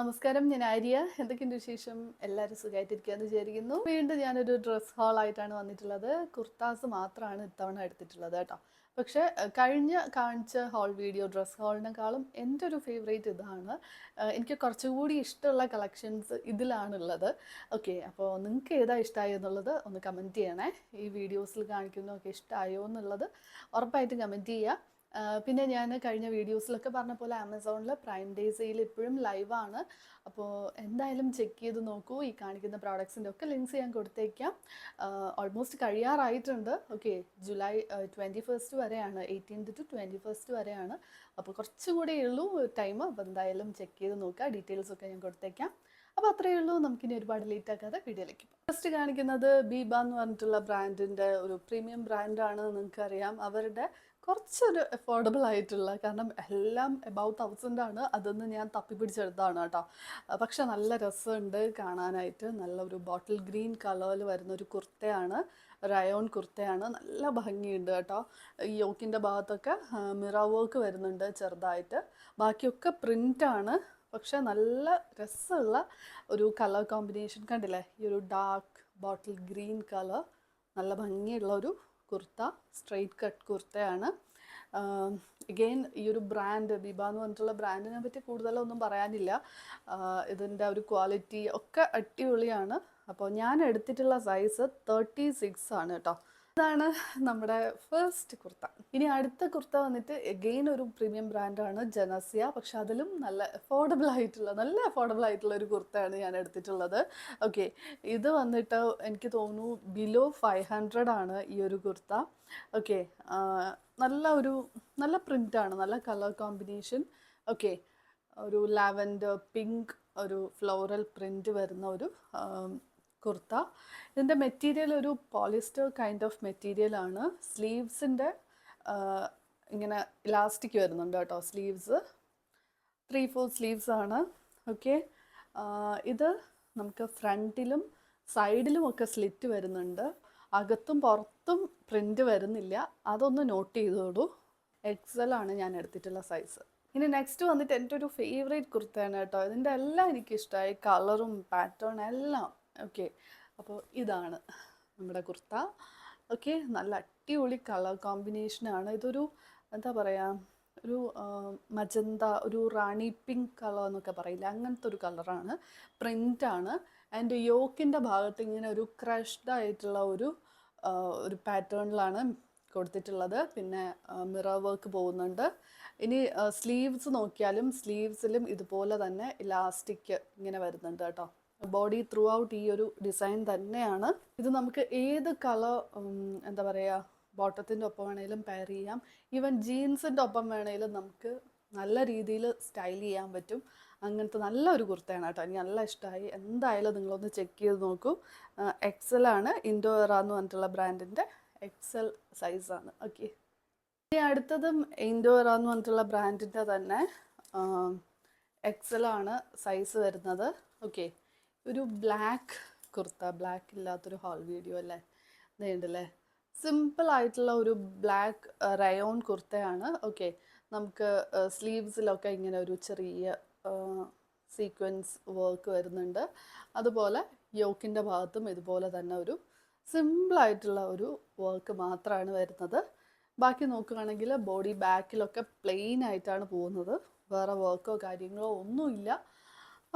നമസ്കാരം, ഞാൻ ആര്യ. എന്തൊക്കെയുണ്ട് വിശേഷം? എല്ലാവരും സുഖമായിട്ടിരിക്കുകയെന്ന് വിചാരിക്കുന്നു. വീണ്ടും ഞാനൊരു ഡ്രസ് ഹാളായിട്ടാണ് വന്നിട്ടുള്ളത്. കുർത്താസ് മാത്രമാണ് ഇത്തവണ എടുത്തിട്ടുള്ളത് കേട്ടോ. പക്ഷേ കഴിഞ്ഞ കാണിച്ച ഹാൾ വീഡിയോ ഡ്രസ് ഹാളിനെക്കാളും എൻ്റെ ഒരു ഫേവറേറ്റ് ഇതാണ്. എനിക്ക് കുറച്ചുകൂടി ഇഷ്ടമുള്ള കളക്ഷൻസ് ഇതിലാണുള്ളത്. ഓക്കെ, അപ്പോൾ നിങ്ങൾക്ക് ഏതാ ഇഷ്ടമായി എന്നുള്ളത് ഒന്ന് കമൻറ്റ് ചെയ്യണേ. ഈ വീഡിയോസിൽ കാണിക്കുന്നതൊക്കെ ഇഷ്ടമായോ എന്നുള്ളത് ഉറപ്പായിട്ടും കമൻറ്റ് ചെയ്യുക. പിന്നെ ഞാൻ കഴിഞ്ഞ വീഡിയോസിലൊക്കെ പറഞ്ഞ പോലെ ആമസോണിൽ പ്രൈം ഡേ സെയിൽ ഇപ്പോഴും ലൈവാണ്. അപ്പോൾ എന്തായാലും ചെക്ക് ചെയ്ത് നോക്കൂ. ഈ കാണിക്കുന്ന പ്രോഡക്ട്സിൻ്റെ ഒക്കെ ലിങ്ക്സ് ഞാൻ കൊടുത്തേക്കാം. ഓൾമോസ്റ്റ് കഴിയാറായിട്ടുണ്ട്. ഓക്കെ, ജൂലൈ 21 വരെയാണ്, 18 to 21 വരെയാണ്. അപ്പോൾ കുറച്ചുകൂടെ ഉള്ളൂ ടൈം. അപ്പോൾ എന്തായാലും ചെക്ക് ചെയ്ത് നോക്കുക. ഡീറ്റെയിൽസൊക്കെ ഞാൻ കൊടുത്തേക്കാം. അപ്പോൾ അത്രയേ ഉള്ളൂ. നമുക്കിനി ഒരുപാട് ലേറ്റ് ആക്കാതെ വീഡിയോയിലേക്ക് പോകാം. ഫസ്റ്റ് കാണിക്കുന്നത് ബീബ എന്ന് പറഞ്ഞിട്ടുള്ള ബ്രാൻഡിൻ്റെ ഒരു പ്രീമിയം ബ്രാൻഡാണ്. നിങ്ങൾക്കറിയാം, അവരുടെ കുറച്ചൊരു അഫോർഡബിൾ ആയിട്ടുള്ള, കാരണം എല്ലാം എബൌട്ട് 1000 ആണ്. അതൊന്ന് ഞാൻ തപ്പിപ്പിടിച്ചെടുത്താണ് കേട്ടോ. പക്ഷെ നല്ല രസമുണ്ട് കാണാനായിട്ട്. നല്ലൊരു ബോട്ടിൽ ഗ്രീൻ കളറിൽ വരുന്നൊരു കുർത്തയാണ്, റയോൺ കുർത്തയാണ്. നല്ല ഭംഗിയുണ്ട് കേട്ടോ. ഈ യോക്കിൻ്റെ ഭാഗത്തൊക്കെ മിറർ വർക്ക് വരുന്നുണ്ട് ചെറുതായിട്ട്. ബാക്കിയൊക്കെ പ്രിൻ്റാണ്. പക്ഷെ നല്ല രസമുള്ള ഒരു കളർ കോമ്പിനേഷൻ കണ്ടില്ലേ? ഈ ഒരു ഡാർക്ക് ബോട്ടിൽ ഗ്രീൻ കളർ, നല്ല ഭംഗിയുള്ള ഒരു കുർത്ത, സ്ട്രെയിറ്റ് കട്ട് കുർത്തയാണ്. എഗെയിൻ ഈ ഒരു ബ്രാൻഡ് ബീബ എന്ന് പറഞ്ഞിട്ടുള്ള ബ്രാൻഡിനെ പറ്റി കൂടുതലൊന്നും പറയാനില്ല. ഇതിൻ്റെ ഒരു ക്വാളിറ്റി ഒക്കെ അടിപൊളിയാണ്. അപ്പോൾ ഞാൻ എടുത്തിട്ടുള്ള സൈസ് 36 ആണ് കേട്ടോ. ഇതാണ് നമ്മുടെ ഫസ്റ്റ് കുർത്ത. ഇനി അടുത്ത കുർത്ത വന്നിട്ട് എഗെയിൻ ഒരു പ്രീമിയം ബ്രാൻഡാണ്, ജനസ്യ. പക്ഷെ അതിലും നല്ല അഫോർഡബിൾ ആയിട്ടുള്ള ഒരു കുർത്തയാണ് ഞാൻ എടുത്തിട്ടുള്ളത്. ഓക്കെ, ഇത് വന്നിട്ട് എനിക്ക് തോന്നുന്നു ബിലോ 500 ആണ് ഈ ഒരു കുർത്ത. ഓക്കെ, നല്ല പ്രിൻ്റാണ്, നല്ല കളർ കോമ്പിനേഷൻ. ഓക്കെ, ഒരു ലാവൻഡർ പിങ്ക് ഒരു ഫ്ലോറൽ പ്രിൻ്റ് വരുന്ന ഒരു കുർത്ത. ഇതിൻ്റെ മെറ്റീരിയൽ ഒരു പോളിസ്റ്റർ കൈൻഡ് ഓഫ് മെറ്റീരിയലാണ്. സ്ലീവ്സിൻ്റെ ഇങ്ങനെ ഇലാസ്റ്റിക് വരുന്നുണ്ട് കേട്ടോ. സ്ലീവ്സ് 3/4 സ്ലീവ്സ് ആണ്. ഓക്കെ, ഇത് നമുക്ക് ഫ്രണ്ടിലും സൈഡിലും ഒക്കെ സ്ലിറ്റ് വരുന്നുണ്ട്. അകത്തും പുറത്തും പ്രിൻ്റ് വരുന്നില്ല. അതൊന്ന് നോട്ട് ചെയ്തോളൂ. XL ആണ് ഞാൻ എടുത്തിട്ടുള്ള സൈസ്. ഇനി നെക്സ്റ്റ് വന്നിട്ട് എൻ്റെ ഒരു ഫേവറേറ്റ് കുർത്തയാണ് കേട്ടോ. ഇതിൻ്റെ എല്ലാം എനിക്കിഷ്ടമായി, കളറും പാറ്റേൺ എല്ലാം. ഓക്കെ, അപ്പോൾ ഇതാണ് നമ്മുടെ കുർത്ത. ഓക്കെ, നല്ല അടിപൊളി കളർ കോമ്പിനേഷനാണ്. ഇതൊരു എന്താ പറയുക, ഒരു മജന്ത, ഒരു റാണി പിങ്ക് കളർ എന്നൊക്കെ പറയില്ല, അങ്ങനത്തെ ഒരു കളറാണ്. പ്രിൻ്റാണ്. ആൻഡ് യോക്കിൻ്റെ ഭാഗത്ത് ഇങ്ങനെ ഒരു ക്രഷ്ഡ് ആയിട്ടുള്ള ഒരു പാറ്റേണിലാണ് കൊടുത്തിട്ടുള്ളത്. പിന്നെ മിറർ വർക്ക് പോകുന്നുണ്ട്. ഇനി സ്ലീവ്സ് നോക്കിയാലും സ്ലീവ്സിലും ഇതുപോലെ തന്നെ ഇലാസ്റ്റിക് ഇങ്ങനെ വരുന്നുണ്ട് കേട്ടോ. ബോഡി ത്രൂ ഔട്ട് ഈ ഒരു ഡിസൈൻ തന്നെയാണ്. ഇത് നമുക്ക് ഏത് കളർ എന്താ പറയുക, ബോട്ടത്തിൻ്റെ ഒപ്പം വേണമെങ്കിലും പെയർ ചെയ്യാം. ഈവൻ ജീൻസിൻ്റെ ഒപ്പം വേണമെങ്കിലും നമുക്ക് നല്ല രീതിയിൽ സ്റ്റൈൽ ചെയ്യാൻ പറ്റും. അങ്ങനത്തെ നല്ലൊരു കുർത്തയാണ് കേട്ടോ. എനിക്ക് നല്ല ഇഷ്ടമായി. എന്തായാലും നിങ്ങളൊന്ന് ചെക്ക് ചെയ്ത് നോക്കൂ. XL ആണ്, ഇൻഡോറ എന്ന് പറഞ്ഞിട്ടുള്ള ബ്രാൻഡിൻ്റെ XL സൈസാണ്. ഓക്കെ, ഇനി അടുത്തതും ഇൻഡോറ എന്ന് പറഞ്ഞിട്ടുള്ള ബ്രാൻഡിൻ്റെ തന്നെ XL ആണ് സൈസ് വരുന്നത്. ഓക്കെ, ഒരു ബ്ലാക്ക് കുർത്ത, ബ്ലാക്ക് ഇല്ലാത്തൊരു ഹാൾ വീഡിയോ അല്ലേ, ഇതുണ്ടല്ലേ. സിമ്പിൾ ആയിട്ടുള്ള ഒരു ബ്ലാക്ക് റയോൺ കുർത്തയാണ്. ഓക്കെ, നമുക്ക് സ്ലീവ്സിലൊക്കെ ഇങ്ങനെ ഒരു ചെറിയ സീക്വൻസ് വർക്ക് വരുന്നുണ്ട്. അതുപോലെ യോക്കിൻ്റെ ഭാഗത്തും ഇതുപോലെ തന്നെ ഒരു സിമ്പിളായിട്ടുള്ള ഒരു വർക്ക് മാത്രമാണ് വരുന്നത്. ബാക്കി നോക്കുകയാണെങ്കിൽ ബോഡി ബാക്കിലൊക്കെ പ്ലെയിൻ ആയിട്ടാണ് പോകുന്നത്. വേറെ വർക്കോ കാര്യങ്ങളോ ഒന്നുമില്ല.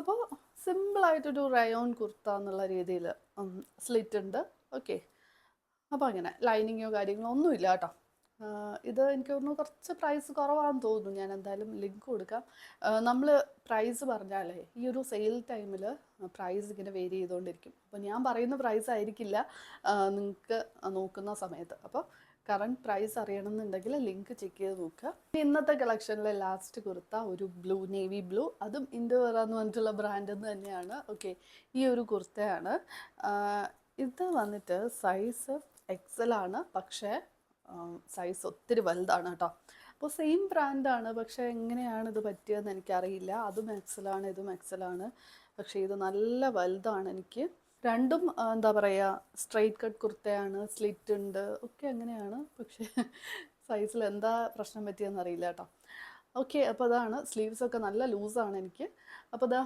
അപ്പോൾ സിമ്പിളായിട്ടൊരു റയോൺ കുർത്ത എന്നുള്ള രീതിയിൽ സ്ലിറ്റ് ഉണ്ട്. ഓക്കെ, അപ്പോൾ അങ്ങനെ ലൈനിങ്ങോ കാര്യങ്ങളോ ഒന്നുമില്ല കേട്ടോ. ഇത് എനിക്ക് തോന്നുന്നു കുറച്ച് പ്രൈസ് കുറവാണെന്ന് തോന്നുന്നു. ഞാൻ എന്തായാലും ലിങ്ക് കൊടുക്കാം. നമ്മൾ പ്രൈസ് പറഞ്ഞാലേ ഈ ഒരു സെയിൽ ടൈമിൽ പ്രൈസ് ഇങ്ങനെ വേരി ചെയ്തുകൊണ്ടിരിക്കും. അപ്പോൾ ഞാൻ പറയുന്ന പ്രൈസ് ആയിരിക്കില്ല നിങ്ങൾക്ക് നോക്കുന്ന സമയത്ത്. അപ്പോൾ കറണ്ട് പ്രൈസ് അറിയണമെന്നുണ്ടെങ്കിൽ ലിങ്ക് ചെക്ക് ചെയ്ത് നോക്കുക. ഇന്നത്തെ കളക്ഷനിലെ ലാസ്റ്റ് കുർത്ത ഒരു ബ്ലൂ, നേവി ബ്ലൂ, അതും ഇൻഡോറ എന്ന് പറഞ്ഞിട്ടുള്ള ബ്രാൻഡിൽ നിന്ന് തന്നെയാണ്. ഓക്കെ, ഈ ഒരു കുർത്തയാണ്. ഇത് വന്നിട്ട് സൈസ് XL ആണ്, പക്ഷേ സൈസ് ഒത്തിരി വലുതാണ് കേട്ടോ. അപ്പോൾ സെയിം ബ്രാൻഡാണ്, പക്ഷേ എങ്ങനെയാണ് ഇത് പറ്റിയതെന്ന് എനിക്കറിയില്ല. അതും XL ആണ്, ഇതും XL ആണ്. പക്ഷേ ഇത് നല്ല വലുതാണ്. എനിക്ക് രണ്ടും എന്താ പറയുക, സ്ട്രെയിറ്റ് കട്ട് കുർത്തയാണ്, സ്ലിറ്റ് ഉണ്ട്, ഒക്കെ അങ്ങനെയാണ്. പക്ഷേ സൈസിൽ എന്താ പ്രശ്നം പറ്റിയെന്ന് അറിയില്ല കേട്ടോ. ഓക്കെ, അപ്പോൾ അതാണ് സ്ലീവ്സൊക്കെ നല്ല ലൂസാണ് എനിക്ക്. അപ്പോൾ ഇതാ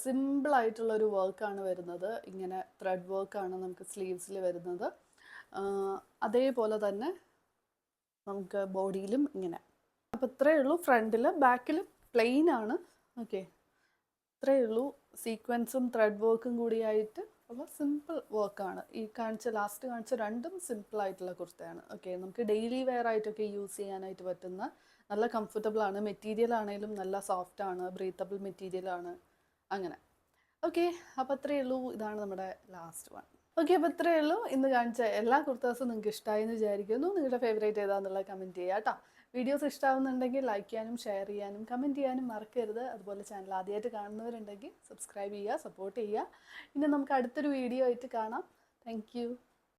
സിമ്പിളായിട്ടുള്ളൊരു വർക്കാണ് വരുന്നത്. ഇങ്ങനെ ത്രെഡ് വർക്കാണ് നമുക്ക് സ്ലീവ്സിൽ വരുന്നത്. അതേപോലെ തന്നെ നമുക്ക് ബോഡിയിലും ഇങ്ങനെ. അപ്പോൾ ഇത്രയേ ഉള്ളൂ. ഫ്രണ്ടിൽ ബാക്കിൽ പ്ലെയിൻ ആണ്. ഓക്കെ, ഇത്രയേ ഉള്ളൂ. സീക്വൻസും ത്രെഡ് വർക്കും കൂടിയായിട്ട് ഉള്ള സിമ്പിൾ വർക്കാണ്. ഈ ലാസ്റ്റ് കാണിച്ച രണ്ടും സിമ്പിളായിട്ടുള്ള കുർത്തയാണ്. ഓക്കെ, നമുക്ക് ഡെയിലി വെയർ ആയിട്ടൊക്കെ യൂസ് ചെയ്യാനായിട്ട് പറ്റുന്ന നല്ല കംഫർട്ടബിൾ ആണ്. മെറ്റീരിയൽ ആണെങ്കിലും നല്ല സോഫ്റ്റ് ആണ്, ബ്രീത്തബിൾ മെറ്റീരിയൽ ആണ്. അങ്ങനെ ഓക്കെ, അപ്പോൾ അത്രയേ ഉള്ളൂ. ഇതാണ് നമ്മുടെ ലാസ്റ്റ് വൺ. ഓക്കെ, അപ്പോൾ ഇത്രയേ ഉള്ളൂ. ഇന്ന് കാണിച്ച എല്ലാ കുർത്താസും നിങ്ങൾക്ക് ഇഷ്ടമായി എന്ന് വിചാരിക്കുന്നു. നിങ്ങളുടെ ഫേവറേറ്റ് ഏതാണെന്നുള്ളത് കമൻറ്റ് ചെയ്യുക കേട്ടോ. വീഡിയോസ് ഇഷ്ടമാവുന്നുണ്ടെങ്കിൽ ലൈക്ക് ചെയ്യാനും ഷെയർ ചെയ്യാനും കമൻറ്റ് ചെയ്യാനും മറക്കരുത്. അതുപോലെ ചാനൽ ആദ്യമായിട്ട് കാണുന്നവരുണ്ടെങ്കിൽ സബ്സ്ക്രൈബ് ചെയ്യുക, സപ്പോർട്ട് ചെയ്യുക. ഇനി നമുക്ക് അടുത്തൊരു വീഡിയോ ആയിട്ട് കാണാം. Thank you.